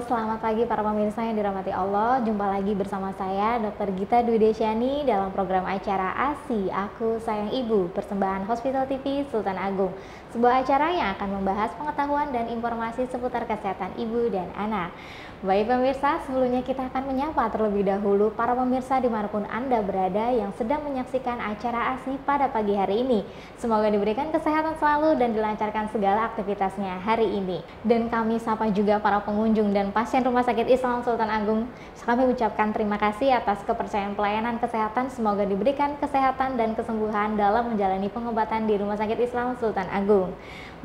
selamat pagi para pemirsa yang dirahmati Allah. Jumpa lagi bersama saya Dr. Gita Dwi Desyani dalam program acara ASI Aku Sayang Ibu, persembahan Hospital TV Sultan Agung. Sebuah acara yang akan membahas pengetahuan dan informasi seputar kesehatan ibu dan anak. Baik pemirsa, sebelumnya kita akan menyapa terlebih dahulu para pemirsa dimanapun Anda berada yang sedang menyaksikan acara ASI pada pagi hari ini. Semoga diberikan kesehatan selalu dan dilancarkan segala aktivitasnya hari ini. Dan kami sapa juga para pengunjung dan pasien Rumah Sakit Islam Sultan Agung. Kami ucapkan terima kasih atas kepercayaan pelayanan kesehatan. Semoga diberikan kesehatan dan kesembuhan dalam menjalani pengobatan di Rumah Sakit Islam Sultan Agung.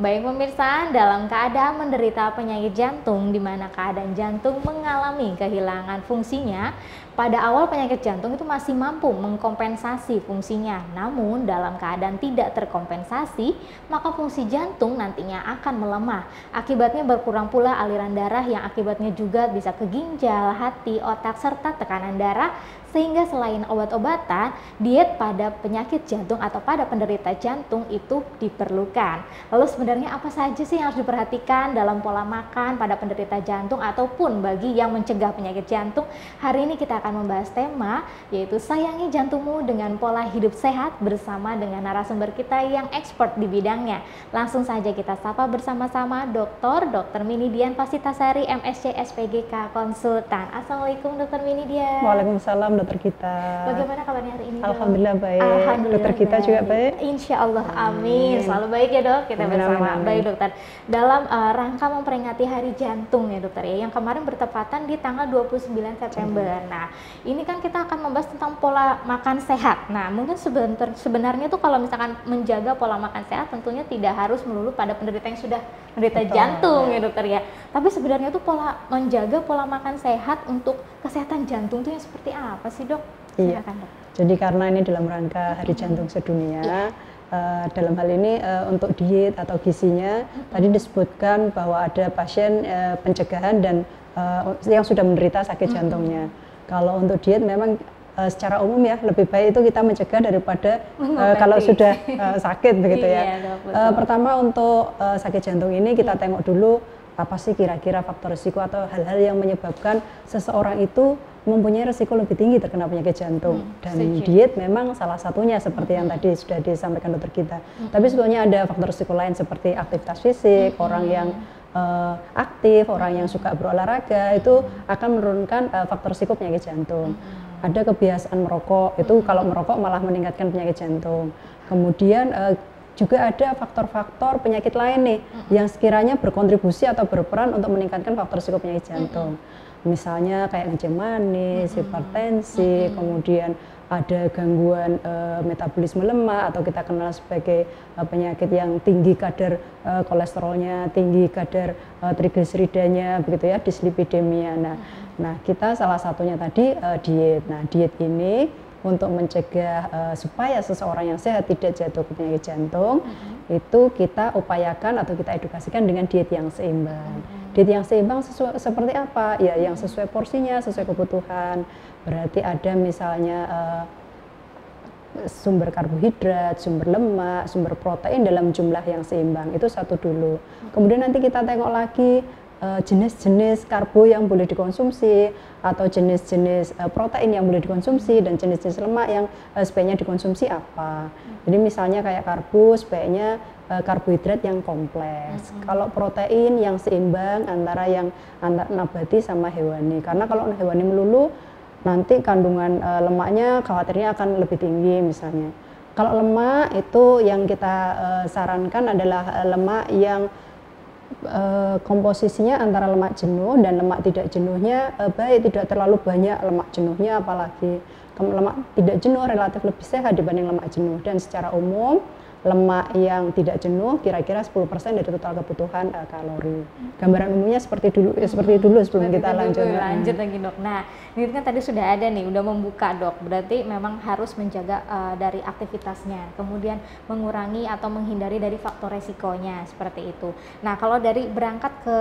Baik pemirsa, dalam keadaan menderita penyakit jantung, di mana keadaan jantung mengalami kehilangan fungsinya, pada awal penyakit jantung itu masih mampu mengkompensasi fungsinya. Namun dalam keadaan tidak terkompensasi, maka fungsi jantung nantinya akan melemah. Akibatnya berkurang pula aliran darah yang akibatnya juga bisa ke ginjal, hati, otak, serta tekanan darah. Sehingga selain obat-obatan, diet pada penyakit jantung atau pada penderita jantung itu diperlukan. Lalu sebenarnya apa saja sih yang harus diperhatikan dalam pola makan pada penderita jantung ataupun bagi yang mencegah penyakit jantung? Hari ini kita akan membahas tema yaitu sayangi jantungmu dengan pola hidup sehat bersama dengan narasumber kita yang expert di bidangnya. Langsung saja kita sapa bersama-sama Dr. Mini Dian Pasitasari, MSc SPGK Konsultan. Assalamualaikum Dr. Mini Dian. Waalaikumsalam Dokter Gita. Bagaimana kabarnya hari ini, Dok? Alhamdulillah baik. Alhamdulillah Dokter Gita baik. juga baik. Insya Allah, amin. Selalu baik ya Dok, kita Amin, bersama. amin. Baik dokter, dalam rangka memperingati Hari Jantung ya dokter ya, yang kemarin bertepatan di tanggal 29 September. Nah, ini kan kita akan membahas tentang pola makan sehat. Nah, mungkin sebenarnya tuh kalau misalkan menjaga pola makan sehat tentunya tidak harus melulu pada penderita yang sudah menderita jantung ya dokter ya. Tapi sebenarnya tuh menjaga pola makan sehat untuk kesehatan jantung tuh yang seperti apa sih dok? Iya. Silakan, Dok. Jadi karena ini dalam rangka Hari Jantung Sedunia, dalam hal ini untuk diet atau gizinya, tadi disebutkan bahwa ada pasien pencegahan dan yang sudah menderita sakit jantungnya. Kalau untuk diet memang secara umum ya lebih baik itu kita mencegah daripada kalau sudah sakit begitu ya. Iya, Dok, pertama untuk sakit jantung ini kita tengok dulu apa sih kira-kira faktor risiko atau hal-hal yang menyebabkan seseorang itu mempunyai risiko lebih tinggi terkena penyakit jantung. Dan diet memang salah satunya seperti yang tadi sudah disampaikan dokter kita. Tapi sebetulnya ada faktor risiko lain seperti aktivitas fisik, orang yang aktif, orang yang suka berolahraga itu akan menurunkan faktor risiko penyakit jantung. Ada kebiasaan merokok, itu kalau merokok malah meningkatkan penyakit jantung. Kemudian juga ada faktor-faktor penyakit lain nih yang sekiranya berkontribusi atau berperan untuk meningkatkan faktor risiko penyakit jantung. Misalnya kayak kencing manis, hipertensi, kemudian ada gangguan metabolisme lemak atau kita kenal sebagai penyakit yang tinggi kadar kolesterolnya, tinggi kadar trigliseridanya, begitu ya, dislipidemia. Nah, kita salah satunya tadi diet. Nah, diet ini untuk mencegah supaya seseorang yang sehat tidak jatuh ke penyakit jantung, itu kita upayakan atau kita edukasikan dengan diet yang seimbang. Diet yang seimbang seperti apa? Ya, yang sesuai porsinya, sesuai kebutuhan. Berarti ada misalnya sumber karbohidrat, sumber lemak, sumber protein dalam jumlah yang seimbang. Itu satu dulu. Kemudian nanti kita tengok lagi jenis-jenis karbo yang boleh dikonsumsi atau jenis-jenis protein yang boleh dikonsumsi dan jenis-jenis lemak yang sebaiknya dikonsumsi apa. Jadi misalnya kayak karbo sebaiknya karbohidrat yang kompleks. Kalau protein yang seimbang antara nabati sama hewani. Karena kalau hewani melulu nanti kandungan lemaknya khawatirnya akan lebih tinggi misalnya. Kalau lemak itu yang kita sarankan adalah lemak yang komposisinya antara lemak jenuh dan lemak tidak jenuhnya baik, tidak terlalu banyak lemak jenuhnya, apalagi lemak tidak jenuh relatif lebih sehat dibanding lemak jenuh. Dan secara umum lemak yang tidak jenuh kira-kira 10% dari total kebutuhan kalori. Gambaran umumnya seperti dulu sebelum kita lanjut lagi dok. Nah, Ini kan tadi sudah ada nih, udah membuka dok, berarti memang harus menjaga dari aktivitasnya, kemudian mengurangi atau menghindari dari faktor resikonya, seperti itu. Nah kalau dari berangkat ke,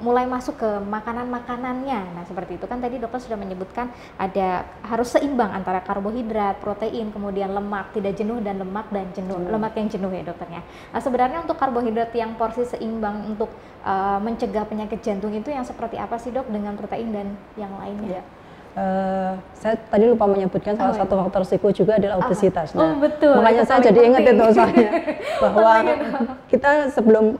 mulai masuk ke makanan-makanannya, nah seperti itu kan tadi dokter sudah menyebutkan ada harus seimbang antara karbohidrat, protein, kemudian lemak, tidak jenuh dan lemak jenuh, lemak yang jenuh ya dokternya. Nah sebenarnya untuk karbohidrat yang porsi seimbang untuk mencegah penyakit jantung itu yang seperti apa sih dok dengan protein dan yang lainnya? Saya tadi lupa menyebutkan salah satu faktor risiko juga adalah obesitas. Nah, betul. Makanya saya jadi ingat itu soalnya bahwa kita sebelum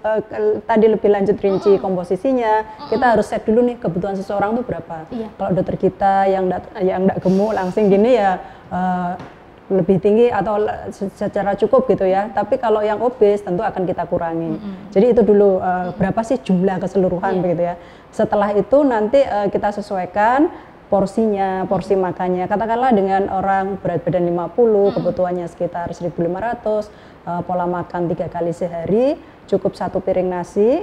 tadi lebih lanjut rinci komposisinya, kita harus set dulu nih kebutuhan seseorang itu berapa. Kalau dokter kita yang enggak gemuk langsing gini ya lebih tinggi atau secara cukup gitu ya. Tapi kalau yang obes tentu akan kita kurangi. Jadi itu dulu berapa sih jumlah keseluruhan begitu ya. Setelah itu nanti kita sesuaikan porsinya, porsi makannya. Katakanlah dengan orang berat badan 50, kebutuhannya sekitar 1.500, pola makan 3 kali sehari, cukup 1 piring nasi,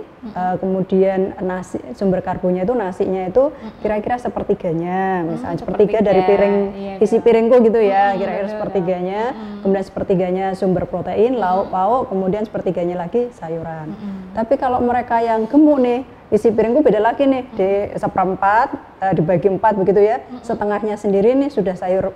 kemudian nasi sumber karbonya itu nasinya itu kira-kira sepertiganya, misalnya sepertiga dari piring isi piringku gitu ya, kira-kira sepertiganya, kemudian sepertiganya sumber protein, lauk pauk, kemudian sepertiganya lagi sayuran. Tapi kalau mereka yang gemuk nih, isi piringku beda lagi nih, di seperempat, dibagi 4 begitu ya, setengahnya sendiri nih sudah sayur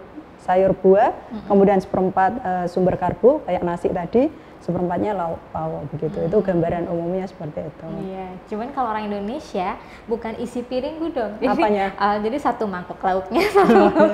buah, kemudian seperempat sumber karbo kayak nasi tadi, seperempatnya lauk pauk begitu. Itu gambaran umumnya seperti itu. Iya, cuman kalau orang Indonesia bukan isi piring gue dong. Apanya? Jadi 1 mangkok lauknya, 1 mangkok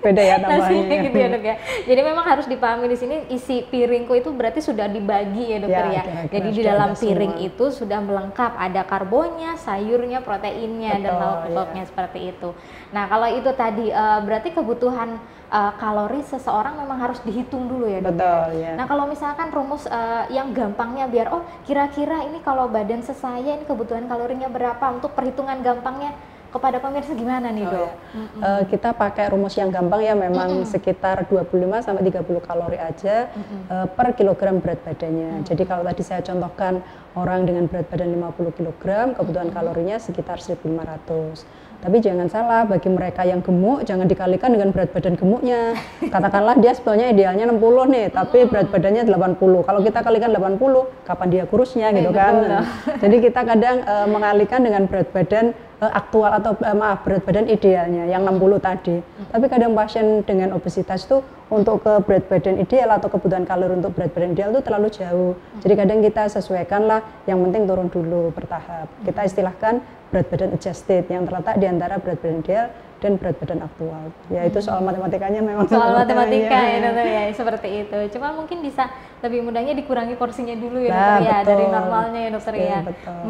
beda ya tambahnya. gitu ya dok ya. Jadi memang harus dipahami di sini isi piringku itu berarti sudah dibagi ya dokter ya. Jadi di dalam piring itu sudah melengkap, ada karbonya, sayurnya, proteinnya, dan lauk-lauknya seperti itu. Nah kalau itu tadi berarti kebutuhan kalori seseorang memang harus dihitung dulu ya dok. Betul ya. Nah kalau misalkan rumus yang gampangnya biar kira-kira ini kalau badan saya ini kebutuhan kalorinya berapa, untuk perhitungan gampangnya kepada pemirsa gimana nih dok? Kita pakai rumus yang gampang ya, memang sekitar 25 sampai 30 kalori aja per kilogram berat badannya. Jadi kalau tadi saya contohkan orang dengan berat badan 50 kg, kebutuhan kalorinya sekitar 1.500. Tapi jangan salah, bagi mereka yang gemuk jangan dikalikan dengan berat badan gemuknya. Katakanlah dia sebetulnya idealnya 60 nih, tapi berat badannya 80. Kalau kita kalikan 80, kapan dia kurusnya gitu kan. Jadi kita kadang mengalihkan dengan berat badan aktual atau berat badan idealnya yang 60 tadi. Tapi kadang pasien dengan obesitas itu untuk ke berat badan ideal atau kebutuhan kalori untuk berat badan ideal itu terlalu jauh. Jadi kadang kita sesuaikan lah, yang penting turun dulu bertahap. Kita istilahkan berat badan adjusted yang terletak di antara berat badan ideal dan berat badan aktual. Ya itu soal matematikanya memang. Soal matematika ya dokter ya, seperti itu. Cuma mungkin bisa lebih mudahnya dikurangi porsinya dulu ya dokter ya, dari normalnya ya dokter ya.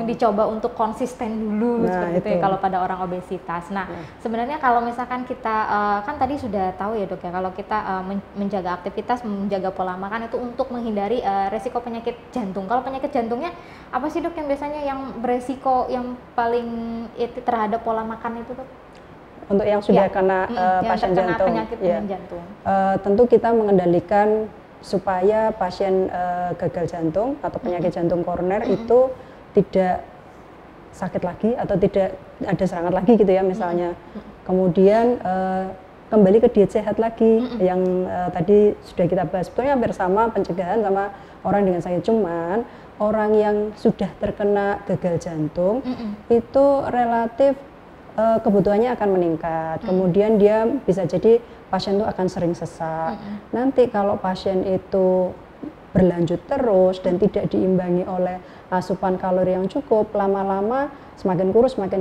Dicoba untuk konsisten dulu seperti itu ya kalau pada orang obesitas. Nah sebenarnya kalau misalkan kita kan tadi sudah tahu ya dok ya, kalau kita menjaga aktivitas, menjaga pola makan itu untuk menghindari resiko penyakit jantung. Kalau penyakit jantungnya apa sih dok yang biasanya yang beresiko yang paling terhadap pola makan itu dok? Untuk yang sudah kena pasien jantung, jantung. Tentu kita mengendalikan supaya pasien gagal jantung atau penyakit jantung koroner itu tidak sakit lagi atau tidak ada serangan lagi gitu ya misalnya. Kemudian kembali ke diet sehat lagi yang tadi sudah kita bahas. Sebetulnya hampir sama pencegahan sama orang dengan sakit, cuman orang yang sudah terkena gagal jantung itu relatif kebutuhannya akan meningkat. Kemudian dia bisa jadi pasien itu akan sering sesak. Nanti kalau pasien itu berlanjut terus dan tidak diimbangi oleh asupan kalori yang cukup, lama-lama semakin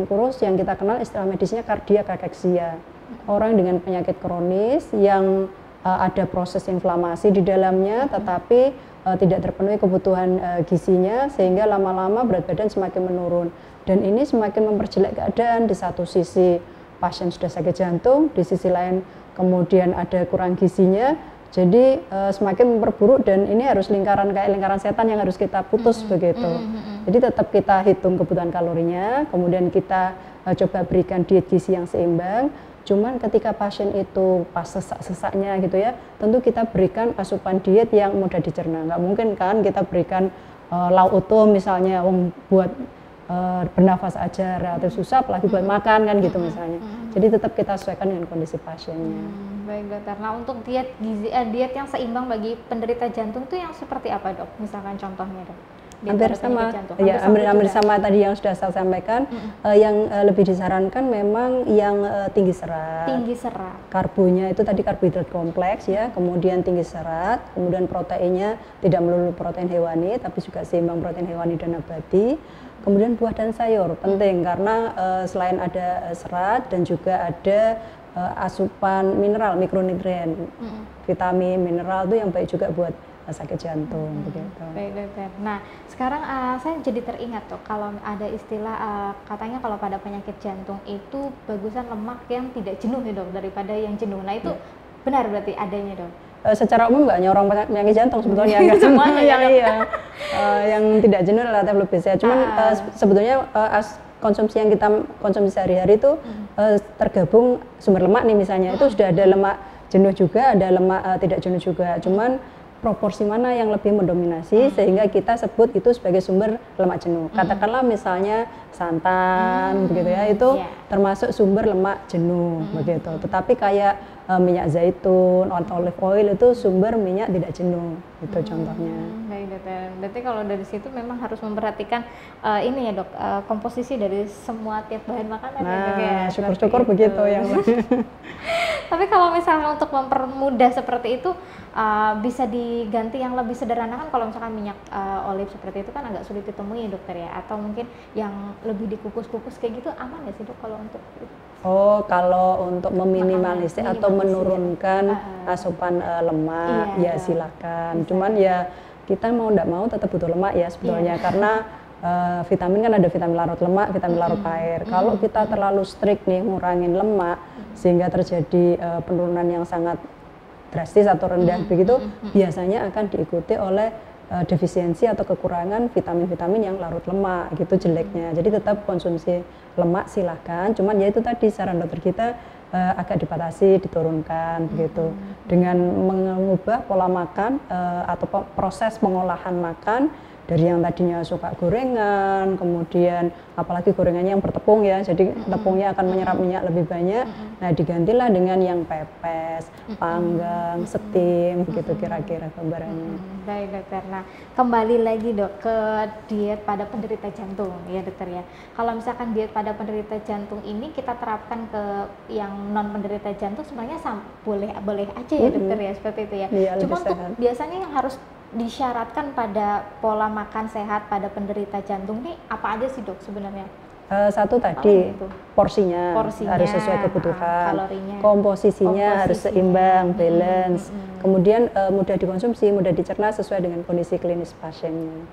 kurus, yang kita kenal istilah medisnya cardiac cachexia. Orang dengan penyakit kronis yang ada proses inflamasi di dalamnya, tetapi tidak terpenuhi kebutuhan gizinya, sehingga lama-lama berat badan semakin menurun. Dan ini semakin memperjelek keadaan. Di satu sisi pasien sudah sakit jantung, di sisi lain kemudian ada kurang gizinya, jadi semakin memperburuk, dan ini harus kayak lingkaran setan yang harus kita putus begitu. Jadi tetap kita hitung kebutuhan kalorinya, kemudian kita coba berikan diet gizi yang seimbang. Cuman ketika pasien itu pas sesak-sesaknya gitu ya, tentu kita berikan asupan diet yang mudah dicerna. Nggak mungkin kan kita berikan lauk utuh misalnya, buat bernafas aja relatif susah, apalagi buat makan kan gitu misalnya. Jadi tetap kita sesuaikan dengan kondisi pasiennya. Baik dokter. Nah untuk diet gizi, diet yang seimbang bagi penderita jantung itu yang seperti apa dok? Misalkan contohnya dok? Hampir sama, ya hampir sama tadi yang sudah saya sampaikan. Yang lebih disarankan memang yang tinggi serat. Tinggi serat. Karbonya itu tadi karbohidrat kompleks ya, kemudian tinggi serat, kemudian proteinnya tidak melulu protein hewani, tapi juga seimbang protein hewani dan nabati. Kemudian buah dan sayur penting karena selain ada serat dan juga ada asupan mineral, mikronutrien, vitamin, mineral itu yang baik juga buat sakit jantung begitu. Baik dokter. Nah sekarang saya jadi teringat tuh kalau ada istilah katanya kalau pada penyakit jantung itu bagusan lemak yang tidak jenuh ya dok daripada yang jenuh. Nah itu benar berarti adanya dok? Secara umum nggak hanya orang penyakit jantung sebetulnya, semuanya ya dok? Iya. Yang tidak jenuh relatif lebih sehat. Cuman sebetulnya konsumsi yang kita konsumsi sehari-hari itu tergabung sumber lemak nih misalnya, itu sudah ada lemak jenuh juga, ada lemak tidak jenuh juga. Cuman proporsi mana yang lebih mendominasi sehingga kita sebut itu sebagai sumber lemak jenuh. Katakanlah misalnya santan begitu ya, itu termasuk sumber lemak jenuh begitu. Tetapi kayak minyak zaitun atau olive oil itu sumber minyak tidak jenuh, itu contohnya. Baik dokter. Berarti kalau dari situ memang harus memperhatikan ini ya dok, komposisi dari semua tiap bahan makanan ya dok ya. Syukur-syukur begitu yang Tapi kalau misalnya untuk mempermudah seperti itu bisa diganti yang lebih sederhana kan, kalau misalkan minyak olive seperti itu kan agak sulit ditemui ya dokter ya, atau mungkin yang lebih dikukus-kukus kayak gitu aman nggak sih dok kalau untuk itu? Oh, kalau untuk meminimalisir atau menurunkan asupan lemak, ya silakan. Cuman ya kita mau tidak mau tetap butuh lemak ya sebetulnya, karena vitamin kan ada vitamin larut lemak, vitamin larut air. Kalau kita terlalu strict nih ngurangin lemak sehingga terjadi penurunan yang sangat drastis atau rendah begitu, biasanya akan diikuti oleh defisiensi atau kekurangan vitamin-vitamin yang larut lemak gitu jeleknya. Jadi tetap konsumsi lemak silahkan, cuman ya itu tadi saran dokter kita agak dibatasi, diturunkan begitu, dengan mengubah pola makan atau proses pengolahan makan dari yang tadinya suka gorengan, kemudian apalagi gorengannya yang bertepung ya, jadi tepungnya akan menyerap minyak lebih banyak. Nah digantilah dengan yang pepes, panggang, steam, begitu kira-kira gambarannya. Baik dokter. Nah kembali lagi dok ke diet pada penderita jantung ya dokter ya. Kalau misalkan diet pada penderita jantung ini kita terapkan ke yang non penderita jantung, sebenarnya boleh aja ya dokter ya, seperti itu ya. Iya, cuma untuk biasanya yang harus disyaratkan pada pola makan sehat pada penderita jantung ini apa aja sih dok sebenarnya? Satu tadi porsinya harus sesuai kebutuhan, komposisinya harus seimbang, balance, kemudian mudah dikonsumsi, mudah dicerna sesuai dengan kondisi klinis pasiennya.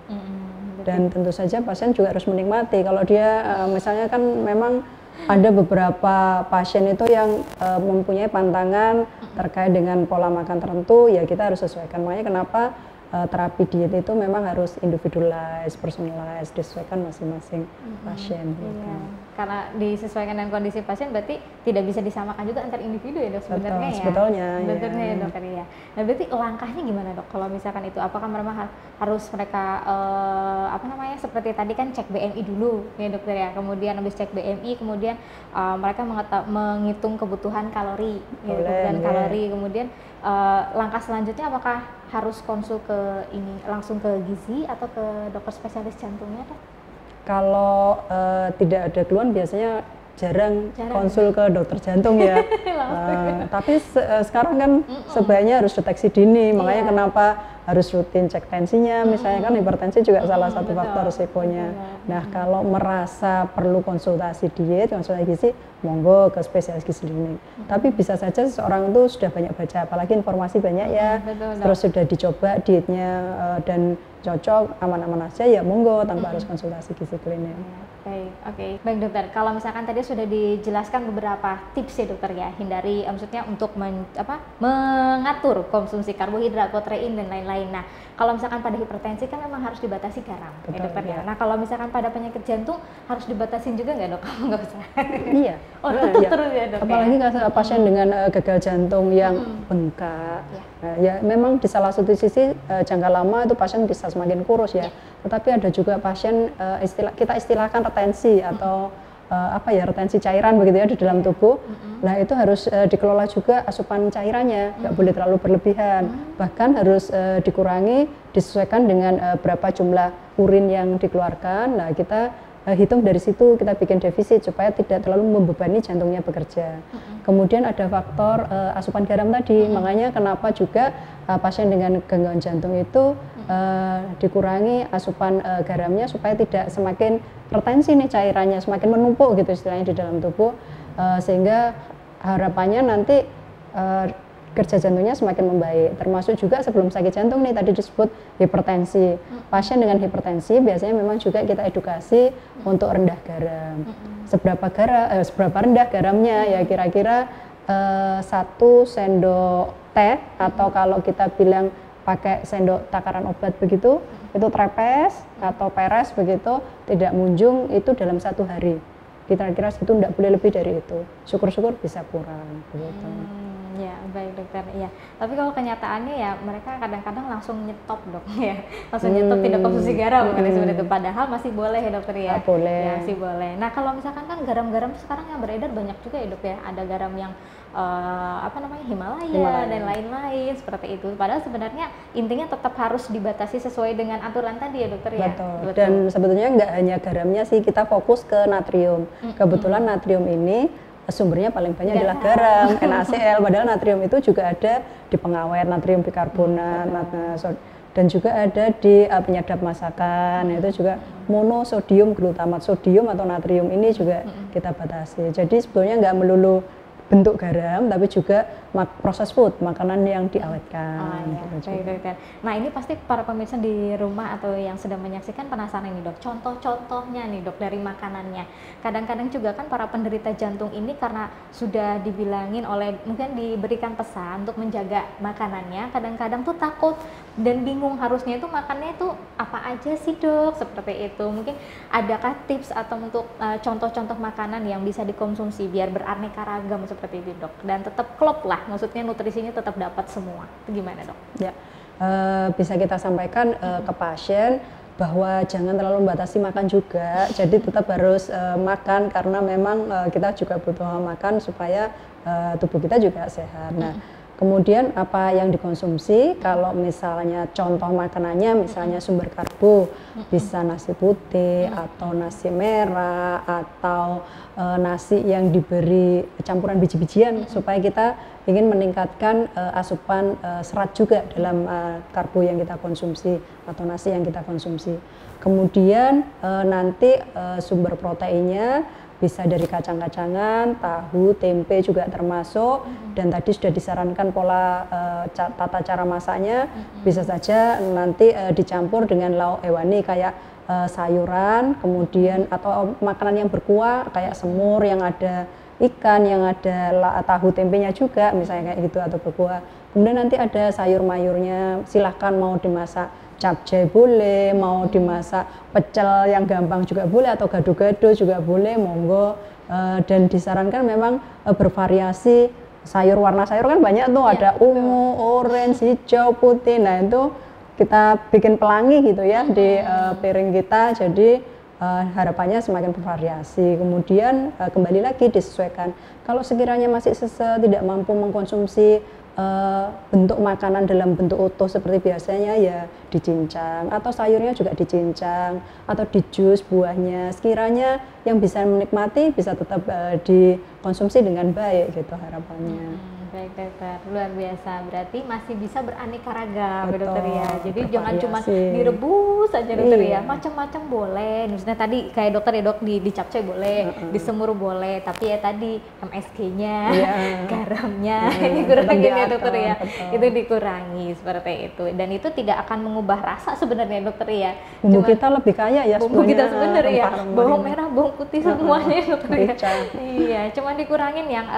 Dan tentu saja pasien juga harus menikmati. Kalau dia misalnya kan memang ada beberapa pasien itu yang mempunyai pantangan terkait dengan pola makan tertentu, ya kita harus sesuaikan. Makanya kenapa terapi diet itu memang harus individualized, personalized, disesuaikan masing-masing pasien. Iya. Karena disesuaikan dengan kondisi pasien berarti tidak bisa disamakan juga antar individu ya dok sebenarnya ya. Sebetulnya. Sebetulnya ya dokter ya. Nah berarti langkahnya gimana dok kalau misalkan itu, apakah memang harus mereka seperti tadi kan cek BMI dulu ya dokter ya, kemudian habis cek BMI kemudian mereka menghitung kebutuhan kalori ya, kebutuhan kalori, kemudian langkah selanjutnya apakah harus konsul ke langsung ke gizi atau ke dokter spesialis jantungnya dok? Kalau tidak ada keluhan biasanya jarang konsul ke dokter jantung ya. Tapi sekarang kan sebaiknya harus deteksi dini, makanya kenapa harus rutin cek tensinya, misalnya kan hipertensi juga salah satu faktor risikonya. Nah kalau merasa perlu konsultasi diet, konsultasi gizi, monggo ke spesialis gizi klinik. Tapi bisa saja seseorang itu sudah banyak baca, apalagi informasi banyak ya, terus sudah dicoba dietnya dan cocok, aman-aman aja ya monggo tanpa harus konsultasi gizi klinik. Baik, oke. Baik dokter, kalau misalkan tadi sudah dijelaskan beberapa tips ya dokter ya, hindari maksudnya untuk mengatur konsumsi karbohidrat, protein dan lain-lain. Nah, kalau misalkan pada hipertensi kan memang harus dibatasi garam, ya dokter ya. Nah, kalau misalkan pada penyakit jantung harus dibatasin juga nggak dok? Nggak usah. Iya. Oh, tetap terus ya dok. Apalagi kalau pasien dengan gagal jantung yang bengkak, ya memang di salah satu sisi jangka lama itu pasien bisa semakin kurus ya. Tetapi ada juga pasien kita istilahkan retensi atau retensi cairan begitu ya di dalam tubuh. Nah itu harus dikelola juga asupan cairannya, nggak boleh terlalu berlebihan. Bahkan harus dikurangi, disesuaikan dengan berapa jumlah urin yang dikeluarkan. Nah kita hitung dari situ, kita bikin defisit supaya tidak terlalu membebani jantungnya bekerja. Kemudian ada faktor asupan garam tadi, makanya kenapa juga pasien dengan gangguan jantung itu dikurangi asupan garamnya supaya tidak semakin retensi nih cairannya, semakin menumpuk gitu istilahnya di dalam tubuh, sehingga harapannya nanti kerja jantungnya semakin membaik. Termasuk juga sebelum sakit jantung nih tadi disebut hipertensi. Pasien dengan hipertensi biasanya memang juga kita edukasi untuk rendah garam. Seberapa rendah garamnya ya kira-kira 1 sendok teh atau kalau kita bilang pakai sendok takaran obat begitu, itu trepes atau peres begitu, tidak munjung itu dalam 1 hari. Kira-kira segitu tidak boleh lebih dari itu. Syukur-syukur bisa kurang begitu. Ya baik dokter, ya. Tapi kalau kenyataannya ya mereka kadang-kadang langsung nyetop dok ya, langsung nyetop tidak konsumsi garam kan seperti itu. Padahal masih boleh ya dokter ya. Boleh. Ya masih boleh. Nah kalau misalkan kan garam-garam sekarang yang beredar banyak juga ya dok ya. Ada garam yang Himalaya dan lain-lain seperti itu. Padahal sebenarnya intinya tetap harus dibatasi sesuai dengan aturan tadi ya dokter ya. Betul. Dan sebetulnya nggak hanya garamnya sih, kita fokus ke natrium. Kebetulan natrium ini sumbernya paling banyak adalah garam, NaCl. Padahal natrium itu juga ada di pengawet, natrium bikarbonat, dan juga ada di penyedap masakan. Itu juga monosodium glutamat, sodium atau natrium ini juga kita batasi. Jadi sebetulnya nggak melulu bentuk garam, tapi juga proses food, makanan yang diawetkan. Baik. Nah ini pasti para pemirsa di rumah atau yang sedang menyaksikan penasaran nih dok, contoh-contohnya nih dok dari makanannya. Kadang-kadang juga kan para penderita jantung ini karena sudah dibilangin mungkin diberikan pesan untuk menjaga makanannya, kadang-kadang tuh takut dan bingung harusnya itu makannya itu apa aja sih dok, seperti itu. Mungkin adakah tips atau untuk contoh-contoh makanan yang bisa dikonsumsi biar beraneka ragam seperti itu dok, dan tetap klop lah, maksudnya nutrisinya tetap dapat semua. Itu gimana dok? Ya, bisa kita sampaikan ke pasien bahwa jangan terlalu membatasi makan juga, jadi tetap harus makan karena memang kita juga butuh makan supaya tubuh kita juga sehat. Nah, kemudian apa yang dikonsumsi, kalau misalnya contoh makanannya misalnya sumber karbo, bisa nasi putih atau nasi merah atau nasi yang diberi campuran biji-bijian supaya kita ingin meningkatkan asupan serat juga dalam karbo yang kita konsumsi atau nasi yang kita konsumsi. Kemudian nanti sumber proteinnya bisa dari kacang-kacangan, tahu, tempe juga termasuk, dan tadi sudah disarankan pola tata cara masaknya, bisa saja nanti dicampur dengan lauk hewani kayak sayuran, kemudian atau makanan yang berkuah kayak semur yang ada ikan, yang ada tahu tempenya juga misalnya kayak gitu atau berkuah. Kemudian nanti ada sayur mayurnya, silahkan mau dimasak capcay boleh, mau dimasak pecel yang gampang juga boleh, atau gado-gado juga boleh, monggo. Dan disarankan memang bervariasi sayur, warna sayur kan banyak tuh, ada ungu, orange, hijau, putih. Nah itu kita bikin pelangi gitu ya di piring kita, jadi harapannya semakin bervariasi. Kemudian kembali lagi disesuaikan. Kalau sekiranya masih tidak mampu mengkonsumsi bentuk makanan dalam bentuk utuh seperti biasanya, ya dicincang, atau sayurnya juga dicincang, atau di jus buahnya. Sekiranya yang bisa menikmati bisa tetap dikonsumsi dengan baik gitu harapannya. baik dokter, luar biasa. Berarti masih bisa beraneka ragam ya Betul, dokter ya. Jadi jangan cuma bervariasi. direbus aja dokter ya. Iya. Macam-macam boleh. Misalnya tadi kayak dokter ya dok, dicapcay boleh, disemur boleh. Tapi ya tadi MSG-nya, Iya. garamnya ini kurangin ya dokter ya. betul. Itu dikurangi seperti itu. Dan itu tidak akan mengubah rasa sebenarnya dokter ya. Bumbu Cuma kita lebih kaya ya bumbu kita sebenarnya ya, rempah-rempah bawang ini. merah, bawang putih semuanya dokter ya. Merica. Iya, cuma dikurangin yang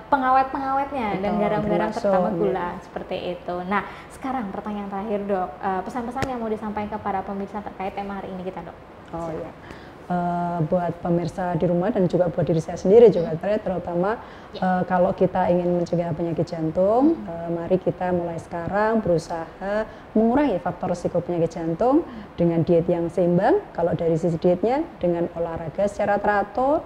pengawet-pengawetnya dan Betul, garam-garam termasuk, terutama iya. gula seperti itu. Nah, sekarang pertanyaan terakhir dok, pesan-pesan yang mau disampaikan kepada pemirsa terkait tema hari ini kita dok. Oh ya, buat pemirsa di rumah dan juga buat diri saya sendiri juga, terutama kalau kita ingin mencegah penyakit jantung, mari kita mulai sekarang berusaha mengurangi faktor risiko penyakit jantung dengan diet yang seimbang. Kalau dari sisi dietnya, dengan olahraga secara teratur,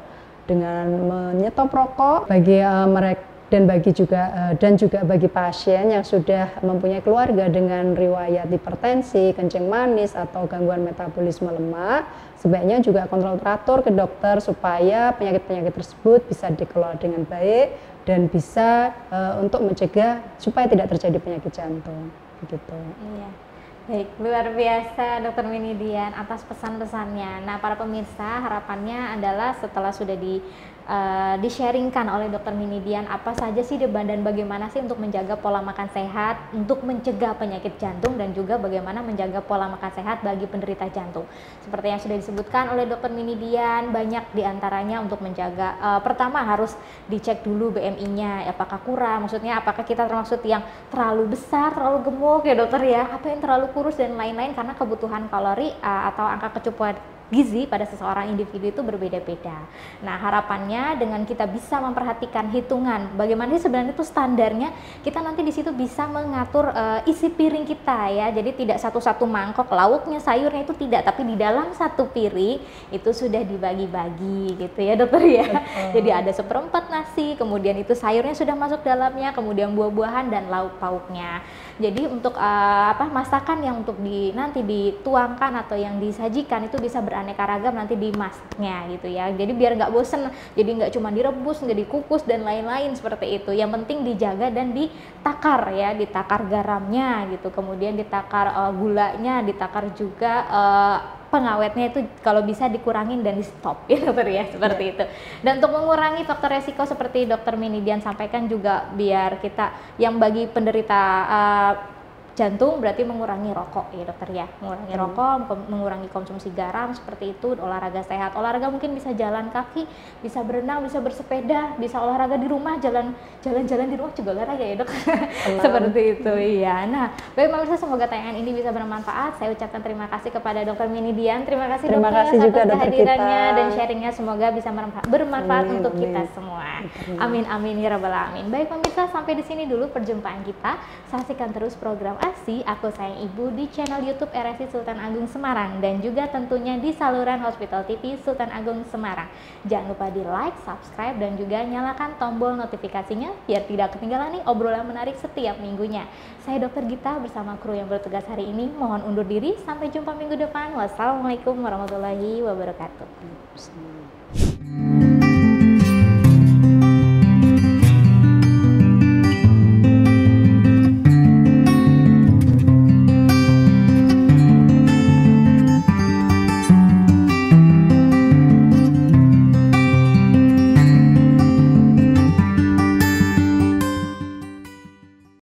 dengan menyetop rokok bagi mereka. Dan juga bagi pasien yang sudah mempunyai keluarga dengan riwayat hipertensi, kencing manis atau gangguan metabolisme lemak, sebaiknya juga kontrol teratur ke dokter supaya penyakit-penyakit tersebut bisa dikelola dengan baik dan bisa untuk mencegah supaya tidak terjadi penyakit jantung. Begitu. Iya. Baik, luar biasa Dokter Minidian atas pesan-pesannya. Nah, para pemirsa, harapannya adalah setelah sudah di-sharingkan oleh Dokter Minidian apa saja sih dan bagaimana sih untuk menjaga pola makan sehat untuk mencegah penyakit jantung dan juga bagaimana menjaga pola makan sehat bagi penderita jantung. Seperti yang sudah disebutkan oleh Dokter Minidian, banyak diantaranya untuk menjaga. Pertama harus dicek dulu BMI-nya, apakah kurang, maksudnya apakah kita termasuk yang terlalu besar, terlalu gemuk ya dokter ya, apa yang terlalu kurus dan lain-lain, karena kebutuhan kalori atau angka kecukupan gizi pada seseorang individu itu berbeda-beda. Nah, harapannya dengan kita bisa memperhatikan hitungan bagaimana sih sebenarnya itu standarnya, kita nanti di situ bisa mengatur isi piring kita ya. Jadi tidak satu-satu mangkok lauknya, sayurnya itu tidak, tapi di dalam satu piring itu sudah dibagi-bagi gitu ya dokter ya. Jadi ada seperempat nasi, kemudian itu sayurnya sudah masuk dalamnya, kemudian buah-buahan dan lauk pauknya. Jadi untuk masakan yang untuk nanti dituangkan atau yang disajikan itu bisa beraneka ragam nanti dimasaknya gitu ya. Jadi biar nggak bosen, jadi nggak cuma direbus, nggak dikukus dan lain-lain seperti itu. Yang penting dijaga dan ditakar ya, ditakar garamnya gitu, kemudian ditakar gulanya, ditakar juga pengawetnya itu kalau bisa dikurangin dan di stop ya dokter ya, seperti itu. Dan untuk mengurangi faktor resiko seperti dokter Minidian sampaikan juga, biar kita yang bagi penderita jantung berarti mengurangi rokok ya dokter ya, mengurangi rokok, mengurangi konsumsi garam seperti itu, olahraga sehat. Olahraga mungkin bisa jalan kaki, bisa berenang, bisa bersepeda, bisa olahraga di rumah, jalan-jalan di rumah juga olahraga ya dok. Seperti itu iya. Nah, baik pemirsa, semoga tayangan ini bisa bermanfaat. Saya ucapkan terima kasih kepada dokter Minidian. Terima kasih Terima dokter kasih atas juga dokter kehadirannya kita. dan sharingnya, semoga bisa bermanfaat Amin, untuk amin. kita semua. Amin amin ya rabbal alamin. Baik pemirsa, sampai di sini dulu perjumpaan kita. Saksikan terus program ASI Aku Sayang Ibu di channel YouTube RSI Sultan Agung Semarang dan juga tentunya di saluran Hospital TV Sultan Agung Semarang. Jangan lupa di like, subscribe dan juga nyalakan tombol notifikasinya biar tidak ketinggalan nih obrolan menarik setiap minggunya. Saya Dokter Gita bersama kru yang bertugas hari ini mohon undur diri, sampai jumpa minggu depan. Wassalamualaikum warahmatullahi wabarakatuh.